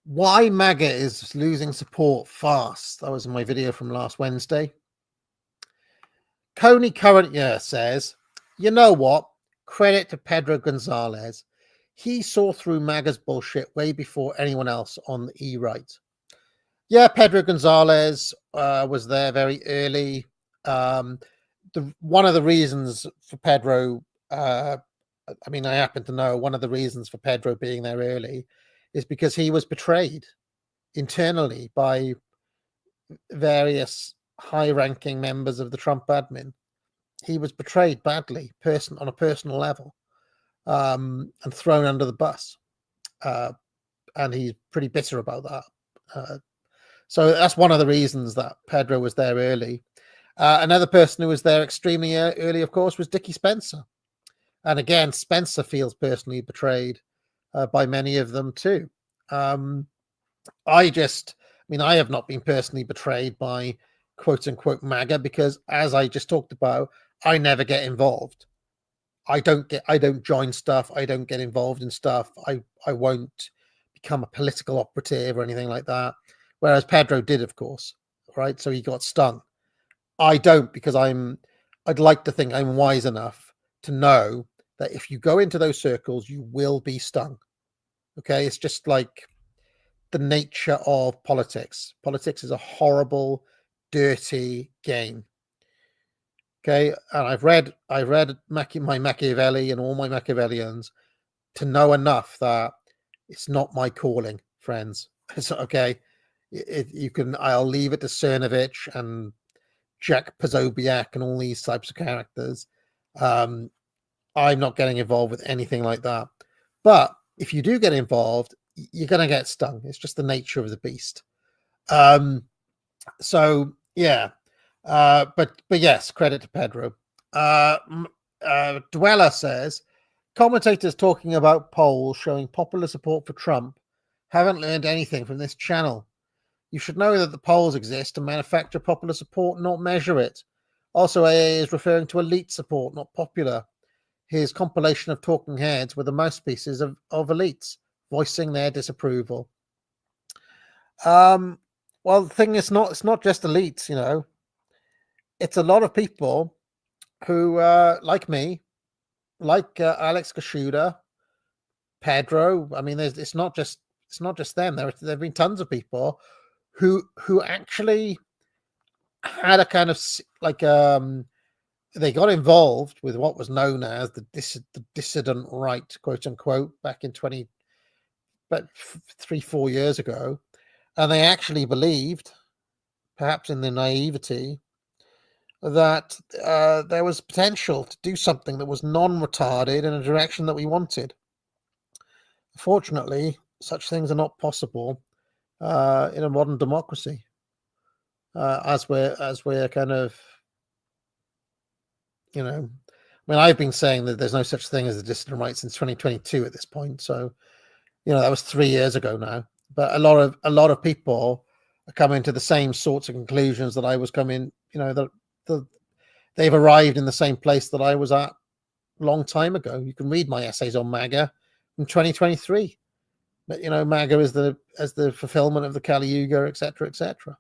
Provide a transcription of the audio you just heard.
Why MAGA is losing support fast. That was in my video from last Wednesday. Coney Current Year says, you know what? Credit to Pedro Gonzalez. He saw through MAGA's bullshit way before anyone else on the E-right. Yeah, Pedro Gonzalez was there very early. One of the reasons for Pedro, I happen to know one of the reasons for Pedro being there early is because he was betrayed internally by various high-ranking members of the Trump admin. He was betrayed badly, on a personal level, and thrown under the bus. And he's pretty bitter about that. So that's one of the reasons that Pedro was there early. Another person who was there extremely early, of course, was Dickie Spencer. And again, Spencer feels personally betrayed by many of them too. I have not been personally betrayed by quote unquote MAGA because, as I just talked about, I never get involved. I don't join stuff. I don't get involved in stuff. I won't become a political operative or anything like that. Whereas Pedro did, of course, right? So he got stung. I don't, because I'd like to think I'm wise enough to know that if you go into those circles, you will be stung. Okay, it's just like the nature of politics. Politics is a horrible, dirty game. Okay, and I've read my Machiavelli and all my Machiavellians to know enough that it's not my calling, friends. It's okay. I'll leave it to Cernovich and Jack Posobiec and all these types of characters. I'm not getting involved with anything like that. But if you do get involved, you're going to get stung. It's just the nature of the beast. So yeah, but yes, credit to Pedro. Dweller says, commentators talking about polls showing popular support for Trump haven't learned anything from this channel. You should know that the polls exist to manufacture popular support, not measure it. Also, AA is referring to elite support, not popular. His compilation of talking heads were the mouthpieces of elites, voicing their disapproval. Well, the thing is, it's not just elites, you know. It's a lot of people who, like me, like Alex Kashuda, Pedro. I mean, it's not just them. There've been tons of people who actually had a kind of like they got involved with what was known as the dissident right, quote unquote, back in 3-4 years ago, and they actually believed, perhaps in their naivety, that there was potential to do something that was non-retarded in a direction that we wanted. Fortunately, such things are not possible in a modern democracy, as we're kind of, you know, I mean, I've been saying that there's no such thing as a dissident right since 2022 at this point. So, you know, that was 3 years ago now. But a lot of people are coming to the same sorts of conclusions that I was coming. You know, they've arrived in the same place that I was at a long time ago. You can read my essays on MAGA from 2023. But you know, MAGA is the fulfillment of the Kali Yuga, etc., etc.